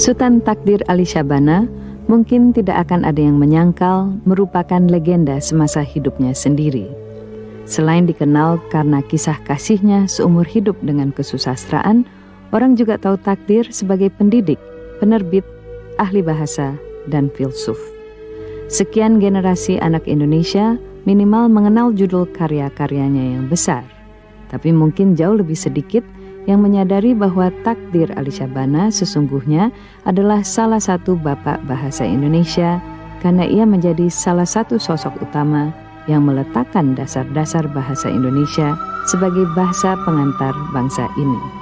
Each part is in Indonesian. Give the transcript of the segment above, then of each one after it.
Sultan Takdir Ali Syabana mungkin tidak akan ada yang menyangkal merupakan legenda semasa hidupnya sendiri. Selain dikenal karena kisah kasihnya seumur hidup dengan kesusastraan, orang juga tahu Takdir sebagai pendidik, penerbit, ahli bahasa, dan filsuf. Sekian generasi anak Indonesia minimal mengenal judul karya-karyanya yang besar. Tapi mungkin jauh lebih sedikit yang menyadari bahwa Takdir Ali Syabana sesungguhnya adalah salah satu bapak bahasa Indonesia karena ia menjadi salah satu sosok utama yang meletakkan dasar-dasar bahasa Indonesia sebagai bahasa pengantar bangsa ini.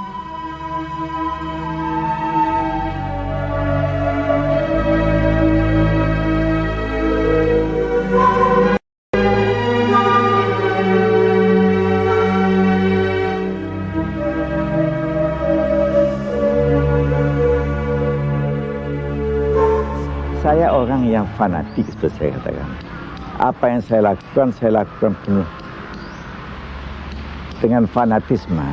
Saya orang yang fanatik seperti saya katakan. Apa yang saya lakukan penuh dengan fanatisme.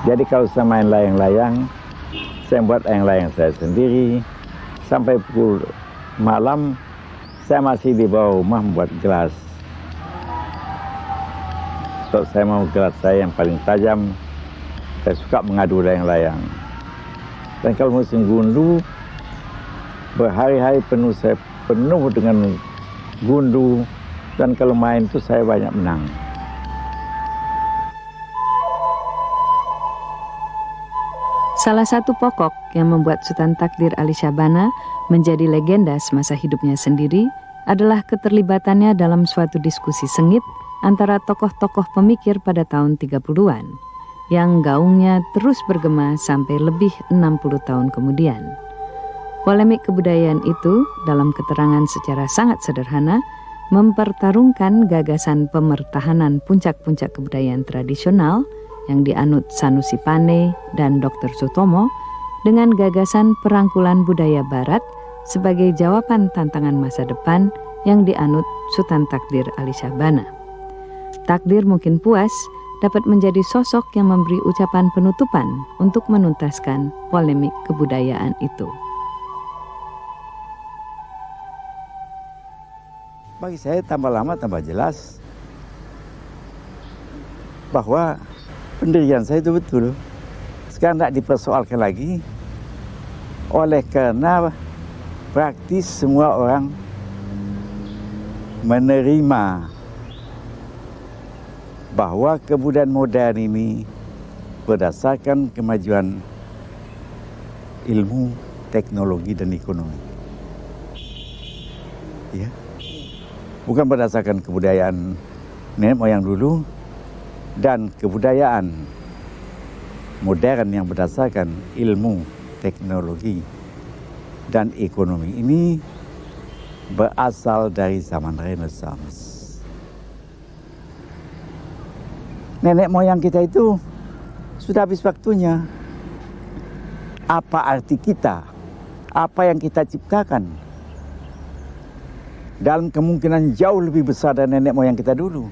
Jadi kalau saya main layang-layang, saya buat layang-layang saya sendiri. Sampai pukul malam, saya masih di bawah rumah membuat gelas. So, saya mau gelas saya yang paling tajam. Saya suka mengadu layang-layang. Dan kalau musim gundu, berhari-hari penuh saya penuh dengan gundu, dan kalau main itu saya banyak menang. Salah satu pokok yang membuat Sultan Takdir Ali Syabana menjadi legenda semasa hidupnya sendiri adalah keterlibatannya dalam suatu diskusi sengit antara tokoh-tokoh pemikir pada tahun 30-an yang gaungnya terus bergema sampai lebih 60 tahun kemudian. Polemik kebudayaan itu dalam keterangan secara sangat sederhana mempertarungkan gagasan pemertahanan puncak-puncak kebudayaan tradisional yang dianut Sanusi Pane dan Dr. Sutomo dengan gagasan perangkulan budaya barat sebagai jawaban tantangan masa depan yang dianut Sultan Takdir Ali Syabana. Takdir mungkin puas dapat menjadi sosok yang memberi ucapan penutupan untuk menuntaskan polemik kebudayaan itu. Bagi saya tambah lama tambah jelas bahwa pendirian saya itu betul. Sekarang tidak dipersoalkan lagi oleh karena praktis semua orang menerima bahwa kebudayaan modern ini berdasarkan kemajuan ilmu, teknologi, dan ekonomi. Ya. Bukan berdasarkan kebudayaan nenek moyang dulu dan kebudayaan modern yang berdasarkan ilmu, teknologi, dan ekonomi ini berasal dari zaman Renaissance. Nenek moyang kita itu sudah habis waktunya. Apa arti kita? Apa yang kita ciptakan? Dalam kemungkinan jauh lebih besar dari nenek moyang kita dulu.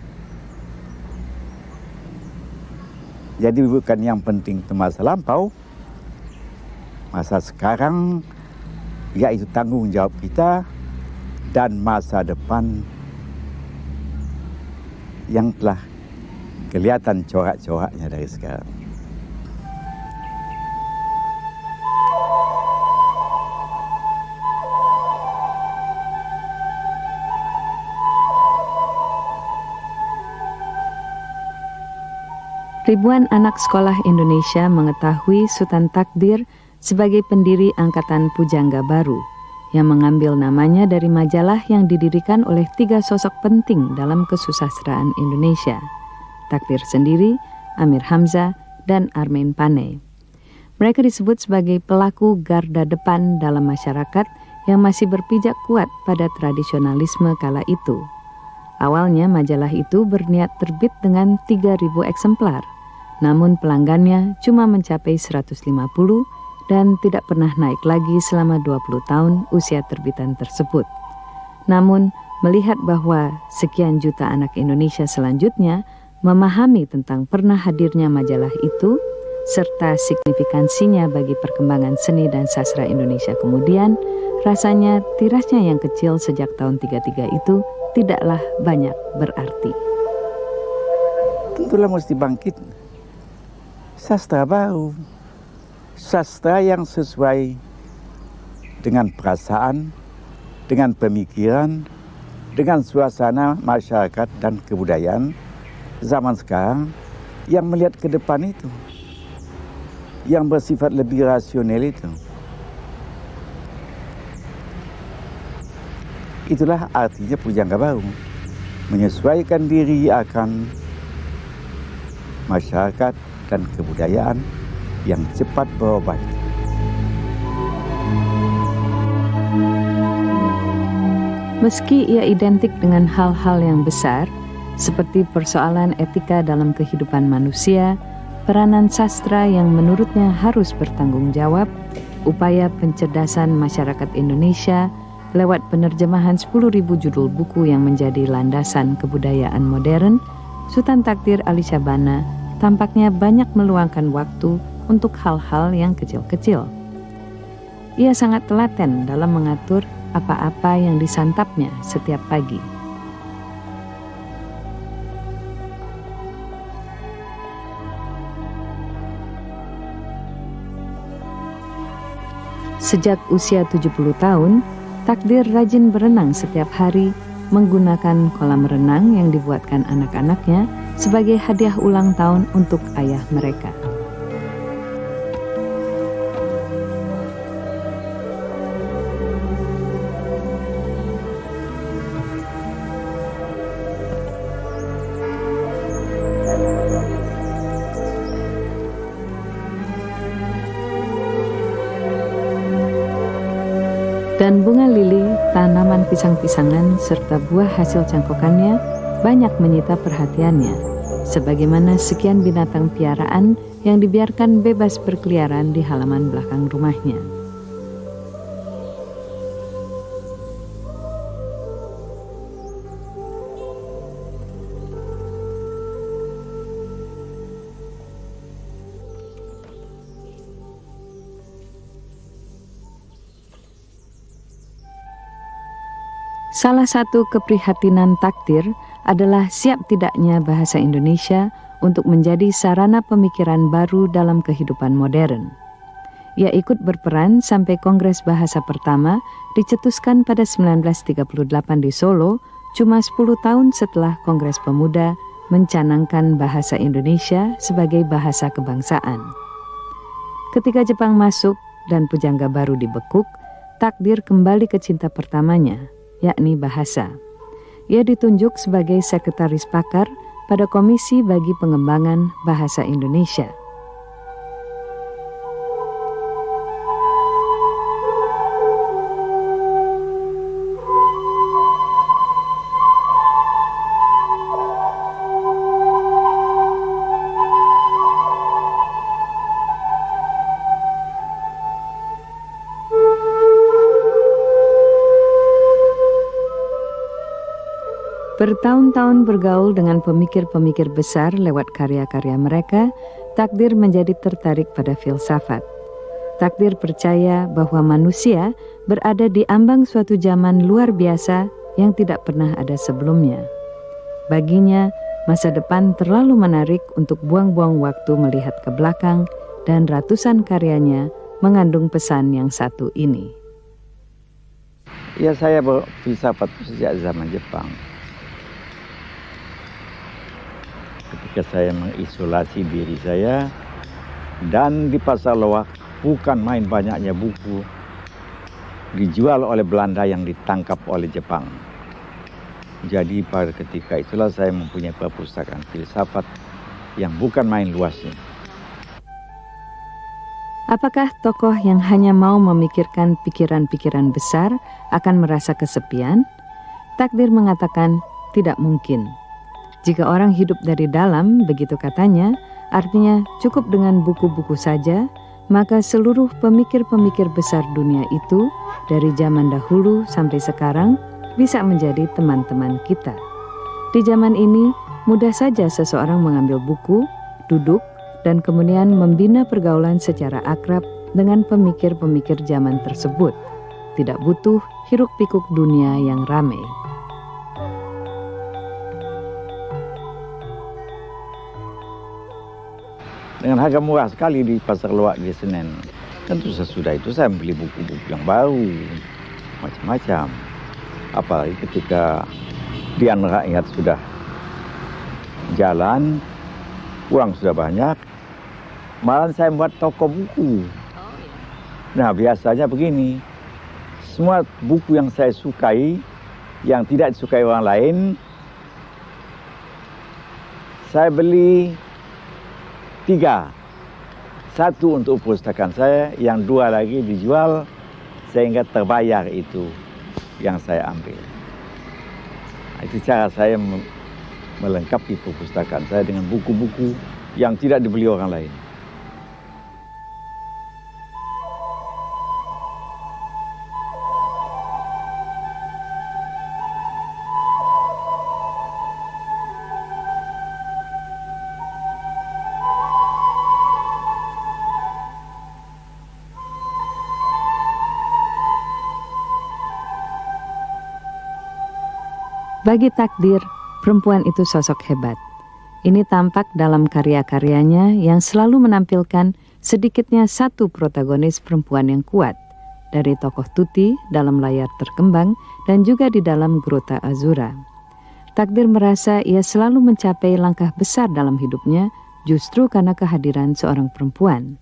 Jadi bukan yang penting itu masa lampau, masa sekarang, yaitu tanggung jawab kita, dan masa depan yang telah kelihatan corak-coraknya dari sekarang. Ribuan anak sekolah Indonesia mengetahui Sultan Takdir sebagai pendiri Angkatan Pujangga Baru yang mengambil namanya dari majalah yang didirikan oleh 3 sosok penting dalam kesusastraan Indonesia. Takdir sendiri, Amir Hamzah, dan Armain Pane. Mereka disebut sebagai pelaku garda depan dalam masyarakat yang masih berpijak kuat pada tradisionalisme kala itu. Awalnya majalah itu berniat terbit dengan 3.000 eksemplar. Namun pelanggannya cuma mencapai 150 dan tidak pernah naik lagi selama 20 tahun usia terbitan tersebut. Namun, melihat bahwa sekian juta anak Indonesia selanjutnya memahami tentang pernah hadirnya majalah itu, serta signifikansinya bagi perkembangan seni dan sastra Indonesia kemudian, rasanya tirasnya yang kecil sejak tahun 33 itu tidaklah banyak berarti. Tentulah mesti bangkit sastra baru, sastra yang sesuai dengan perasaan, dengan pemikiran, dengan suasana masyarakat dan kebudayaan zaman sekarang yang melihat ke depan itu, yang bersifat lebih rasional itu. Itulah artinya pujangga baru, menyesuaikan diri akan masyarakat dan kebudayaan yang cepat berubah. Meski ia identik dengan hal-hal yang besar, seperti persoalan etika dalam kehidupan manusia, peranan sastra yang menurutnya harus bertanggung jawab, upaya pencerdasan masyarakat Indonesia lewat penerjemahan 10.000 judul buku yang menjadi landasan kebudayaan modern, Sutan Takdir Ali Syabana tampaknya banyak meluangkan waktu untuk hal-hal yang kecil-kecil. Ia sangat telaten dalam mengatur apa-apa yang disantapnya setiap pagi. Sejak usia 70 tahun, Takdir rajin berenang setiap hari menggunakan kolam renang yang dibuatkan anak-anaknya sebagai hadiah ulang tahun untuk ayah mereka. Dan bunga lili, tanaman pisang-pisangan, serta buah hasil cangkokannya banyak menyita perhatiannya, sebagaimana sekian binatang piaraan yang dibiarkan bebas berkeliaran di halaman belakang rumahnya. Salah satu keprihatinan Takdir adalah siap tidaknya bahasa Indonesia untuk menjadi sarana pemikiran baru dalam kehidupan modern. Ia ikut berperan sampai Kongres Bahasa pertama dicetuskan pada 1938 di Solo, cuma 10 tahun setelah Kongres Pemuda mencanangkan bahasa Indonesia sebagai bahasa kebangsaan. Ketika Jepang masuk dan pujangga baru dibekuk, Takdir kembali ke cinta pertamanya, yakni bahasa. Ia ditunjuk sebagai sekretaris pakar pada Komisi bagi Pengembangan Bahasa Indonesia. Bertahun-tahun bergaul dengan pemikir-pemikir besar lewat karya-karya mereka, Takdir menjadi tertarik pada filsafat. Takdir percaya bahwa manusia berada di ambang suatu zaman luar biasa yang tidak pernah ada sebelumnya. Baginya, masa depan terlalu menarik untuk buang-buang waktu melihat ke belakang, dan ratusan karyanya mengandung pesan yang satu ini. Ya, saya berfilsafat sejak zaman Jepang. Ketika saya mengisolasi diri saya, dan di pasar loak bukan main banyaknya buku dijual oleh Belanda yang ditangkap oleh Jepang. Jadi pada ketika itulah saya mempunyai perpustakaan filsafat yang bukan main luasnya. Apakah tokoh yang hanya mau memikirkan pikiran-pikiran besar akan merasa kesepian? Takdir mengatakan tidak mungkin. Jika orang hidup dari dalam, begitu katanya, artinya cukup dengan buku-buku saja, maka seluruh pemikir-pemikir besar dunia itu, dari zaman dahulu sampai sekarang, bisa menjadi teman-teman kita. Di zaman ini, mudah saja seseorang mengambil buku, duduk, dan kemudian membina pergaulan secara akrab dengan pemikir-pemikir zaman tersebut. Tidak butuh hiruk-pikuk dunia yang ramai. Dengan harga murah sekali di Pasar Loak di Senen. Tentu sesudah itu saya membeli buku-buku yang baru, macam-macam. Apalagi ketika Dian Rakyat sudah jalan, uang sudah banyak, malah saya membuat toko buku. Nah, biasanya begini, semua buku yang saya sukai, yang tidak disukai orang lain, saya beli 3. 1 untuk perpustakaan saya, yang 2 lagi dijual sehingga terbayar itu yang saya ambil. Nah, itu cara saya melengkapi perpustakaan saya dengan buku-buku yang tidak dibeli orang lain. Bagi Takdir, perempuan itu sosok hebat. Ini tampak dalam karya-karyanya yang selalu menampilkan sedikitnya satu protagonis perempuan yang kuat, dari tokoh Tuti dalam layar terkembang dan juga di dalam Grota Azura. Takdir merasa ia selalu mencapai langkah besar dalam hidupnya justru karena kehadiran seorang perempuan.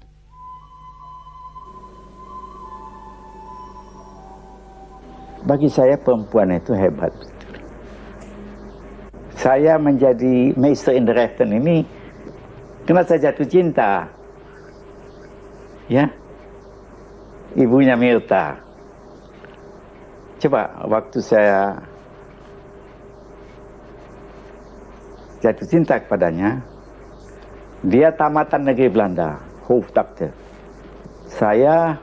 Bagi saya perempuan itu hebat. Saya menjadi Meister in the Rechten ini karena saya jatuh cinta. Ya. Ibunya Mirta. Coba waktu saya jatuh cinta kepadanya, dia tamatan negeri Belanda, Hoofddokter. Saya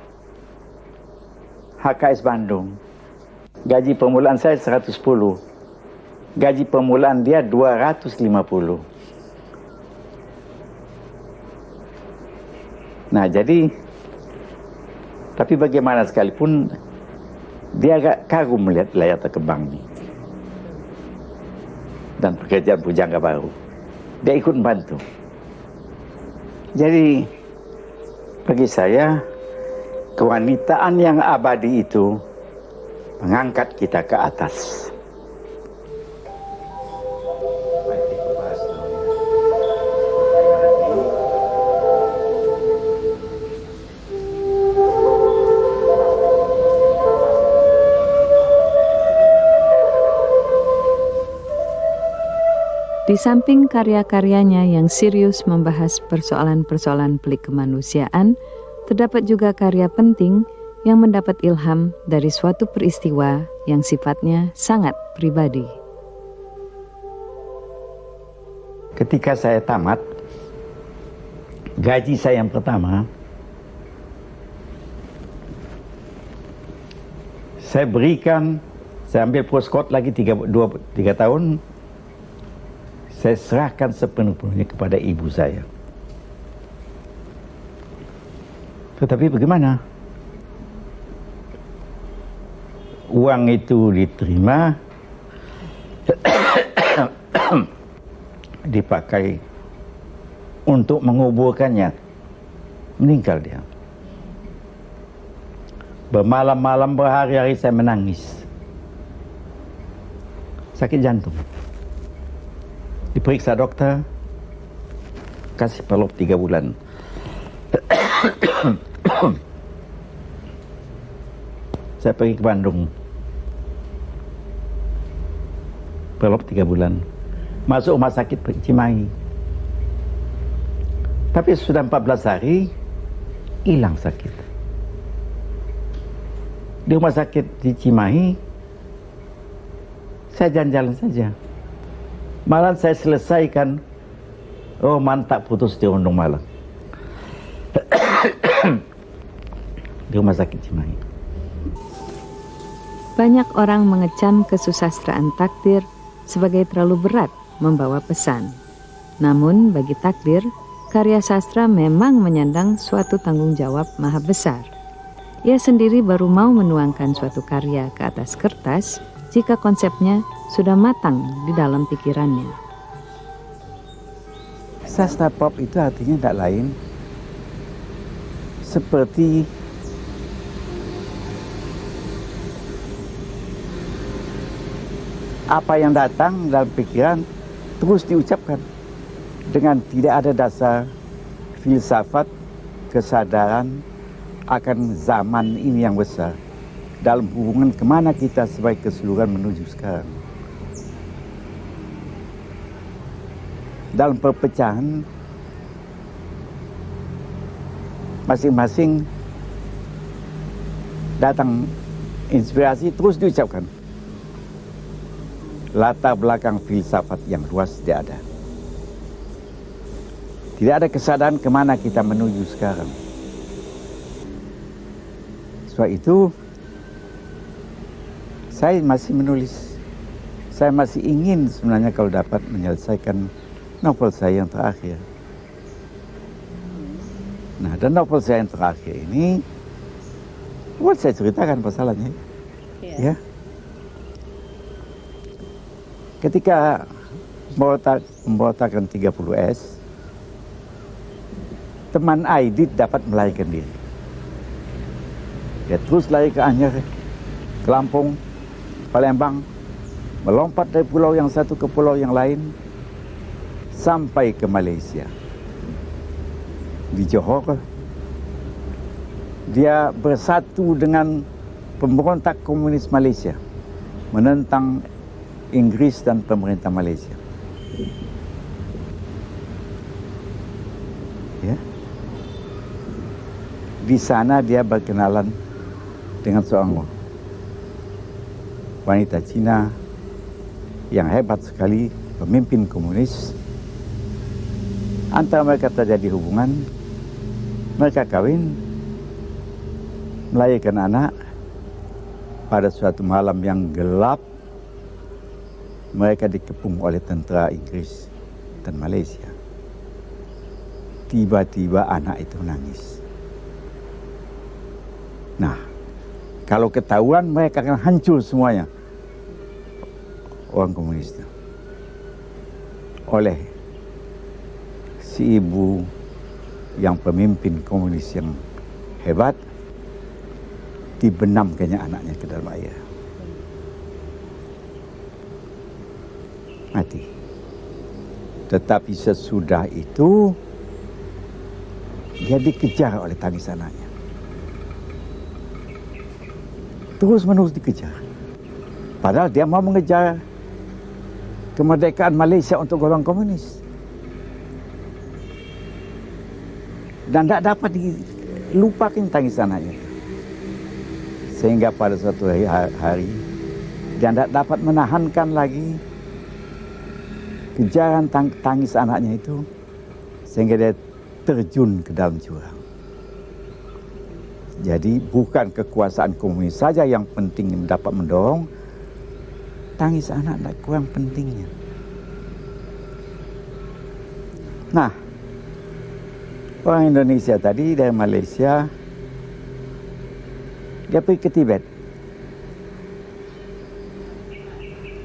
HKS Bandung. Gaji permulaan saya 110. Gaji permulaan dia 250. Nah, jadi tapi bagaimana sekalipun dia agak kagum melihat layar terkembang ini dan pekerjaan pujangga baru. Dia ikut membantu. Jadi bagi saya kewanitaan yang abadi itu mengangkat kita ke atas. Di samping karya-karyanya yang serius membahas persoalan-persoalan pelik kemanusiaan, terdapat juga karya penting yang mendapat ilham dari suatu peristiwa yang sifatnya sangat pribadi. Ketika saya tamat, gaji saya yang pertama, saya berikan, saya ambil postcode lagi 3 tahun, saya serahkan sepenuh-penuhnya kepada ibu saya. Tetapi bagaimana? Uang itu diterima, dipakai untuk menguburkannya. Meninggal dia. Bermalam-malam, berhari-hari saya menangis. Sakit jantung. Diperiksa dokter, kasih pelop 3 bulan. Saya pergi ke Bandung. Pelop 3 bulan. Masuk rumah sakit Cimahi. Tapi sudah 14 hari, hilang sakit. Di rumah sakit di Cimahi, saya jalan-jalan saja. Malah saya selesaikan, oh mantap putus di Undung Malang. Di rumah sakit Cimahi. Banyak orang mengecam kesusastraan Takdir sebagai terlalu berat membawa pesan. Namun bagi Takdir, karya sastra memang menyandang suatu tanggung jawab maha besar. Ia sendiri baru mau menuangkan suatu karya ke atas kertas jika konsepnya sudah matang di dalam pikirannya. Sastra pop itu artinya tidak lain seperti apa yang datang dalam pikiran terus diucapkan dengan tidak ada dasar filsafat, kesadaran akan zaman ini yang besar dalam hubungan kemana kita sebagai keseluruhan menuju sekarang. Dalam perpecahan masing-masing datang inspirasi terus diucapkan. Latar belakang filsafat yang luas tidak ada. Tidak ada kesadaran kemana kita menuju sekarang. Sebab itu saya masih menulis. Saya masih ingin sebenarnya kalau dapat menyelesaikan novel saya yang terakhir. Nah, dan novel saya yang terakhir ini buat saya ceritakan masalahnya. Ya. Ketika membawakan 30S, teman Aidit dapat melarikan diri. Dia terus lari ke Anyer, ke Lampung, Palembang, melompat dari pulau yang satu ke pulau yang lain, sampai ke Malaysia. Di Johor, dia bersatu dengan pemberontak komunis Malaysia, menentang Inggris dan pemerintah Malaysia. Ya. Di sana dia berkenalan dengan seorang wanita Cina yang hebat sekali, pemimpin komunis. Antara mereka terjadi hubungan, mereka kawin, melahirkan anak. Pada suatu malam yang gelap, mereka dikepung oleh tentara Inggris dan Malaysia. Tiba-tiba anak itu nangis. Nah, kalau ketahuan mereka akan hancur semuanya, orang komunis itu. Oleh si ibu yang pemimpin komunis yang hebat, dibenamkannya anaknya ke dalam air. Mati. Tetapi sesudah itu dia dikejar oleh tangis anaknya. Terus-menerus dikejar. Padahal dia mau mengejar kemerdekaan Malaysia untuk golongan komunis. Dan tidak dapat dilupakan tangis anaknya. Sehingga pada suatu hari dia tidak dapat menahankan lagi kejaran tangis anaknya itu, sehingga dia terjun ke dalam jurang. Jadi bukan kekuasaan komunis saja yang penting dapat mendorong, tangis anak tidak kurang pentingnya. Nah, orang Indonesia tadi dari Malaysia, dia pergi ke Tibet.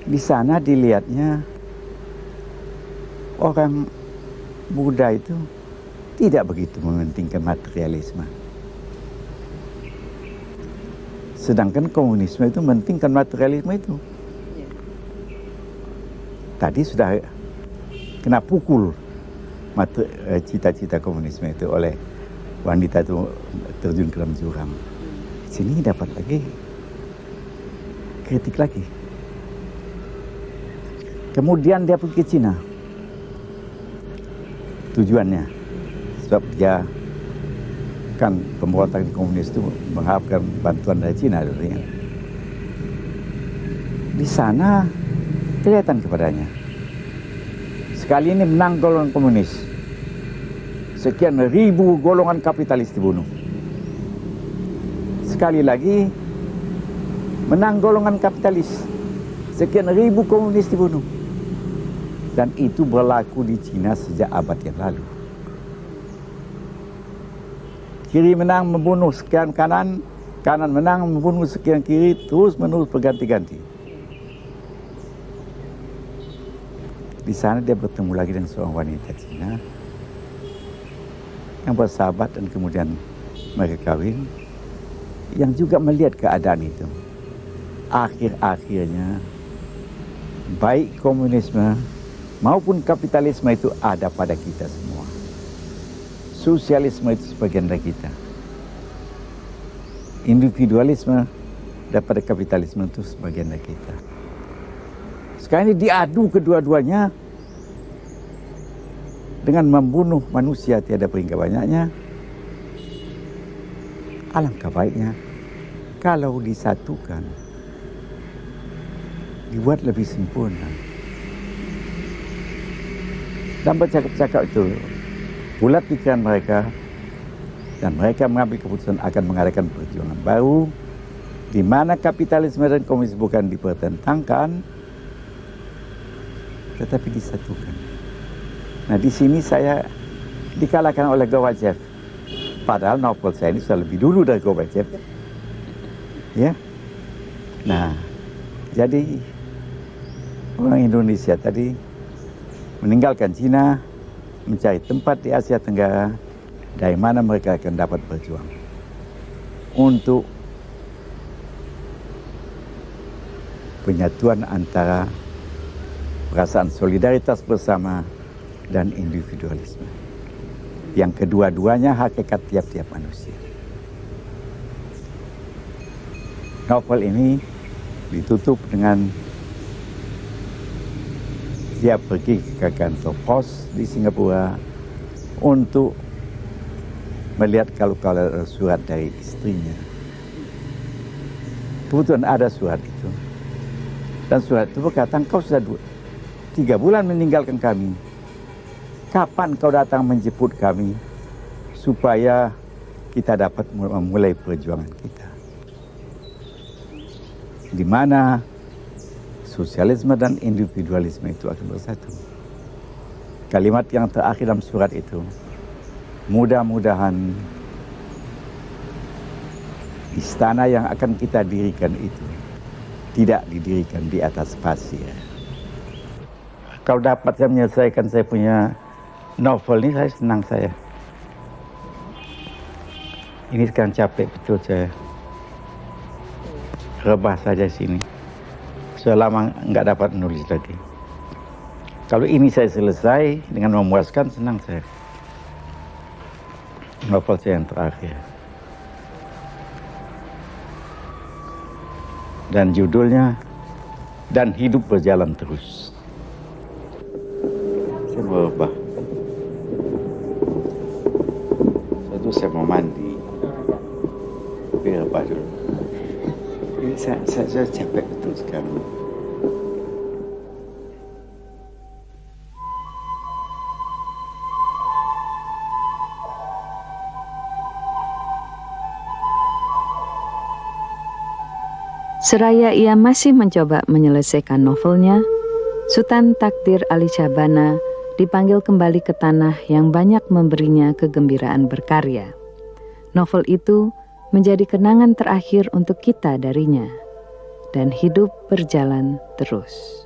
Di sana dilihatnya orang Buddha itu tidak begitu mementingkan materialisme. Sedangkan komunisme itu mementingkan materialisme itu. Tadi sudah kena pukul cita-cita komunisme itu oleh wanita itu terjun ke dalam jurang. Sini dapat lagi kritik lagi. Kemudian dia pergi ke Cina. Tujuannya, sebab dia kan pemberontak komunis itu mengharapkan bantuan dari Cina. Di sana kelihatan kepadanya. Sekali ini menang golongan komunis. Sekian ribu golongan kapitalis dibunuh. Sekali lagi menang golongan kapitalis. Sekian ribu komunis dibunuh. Dan itu berlaku di Cina sejak abad yang lalu. Kiri menang membunuh sekian kanan, kanan menang membunuh sekian kiri, terus menerus berganti-ganti. Di sana dia bertemu lagi dengan seorang wanita Cina yang bersahabat dan kemudian mereka kawin, yang juga melihat keadaan itu. Akhir-akhirnya baik komunisme maupun kapitalisme itu ada pada kita semua. Sosialisme itu sebagian dari kita. Individualisme daripada kapitalisme itu sebagian dari kita. Sekarang ini diadu kedua-duanya dengan membunuh manusia tiada peringkat banyaknya. Alangkah baiknya kalau disatukan, dibuat lebih sempurna. Dan bercakap-cakap itu bulat pikiran mereka, dan mereka mengambil keputusan akan mengadakan perjuangan baru di mana kapitalisme dan komunisme bukan dipertentangkan tetapi disatukan. Nah, di sini saya dikalahkan oleh Gorbachev. Padahal novel saya ini sudah lebih dulu dari Gorbachev. Ya. Nah, jadi orang Indonesia tadi meninggalkan Cina, mencari tempat di Asia Tenggara dari mana mereka akan dapat berjuang untuk penyatuan antara perasaan solidaritas bersama dan individualisme, yang kedua-duanya hakikat tiap-tiap manusia. Novel ini ditutup dengan dia pergi ke kantor pos di Singapura untuk melihat kalau ada surat dari istrinya. Kebetulan ada surat itu. Dan surat itu berkata, "Kau sudah 3 bulan meninggalkan kami. Kapan kau datang menjemput kami supaya kita dapat memulai perjuangan kita?" Di mana sosialisme dan individualisme itu akan bersatu. Kalimat yang terakhir dalam surat itu, mudah-mudahan istana yang akan kita dirikan itu tidak didirikan di atas pasir. Kalau dapat saya menyelesaikan saya punya novel ini, saya senang saya. Ini sekarang capek betul saya. Rebah saja sini. Selama nggak dapat menulis lagi. Kalau ini saya selesai dengan memuaskan, senang saya. Novel saya yang terakhir. Dan judulnya Dan Hidup Berjalan Terus. Saya mau rebah. Saya mau mandi. Tapi rebah dulu. Ini saya capek betul sekarang. Seraya ia masih mencoba menyelesaikan novelnya, Sutan Takdir Ali Syahbana dipanggil kembali ke tanah yang banyak memberinya kegembiraan berkarya. Novel itu menjadi kenangan terakhir untuk kita darinya, dan hidup berjalan terus.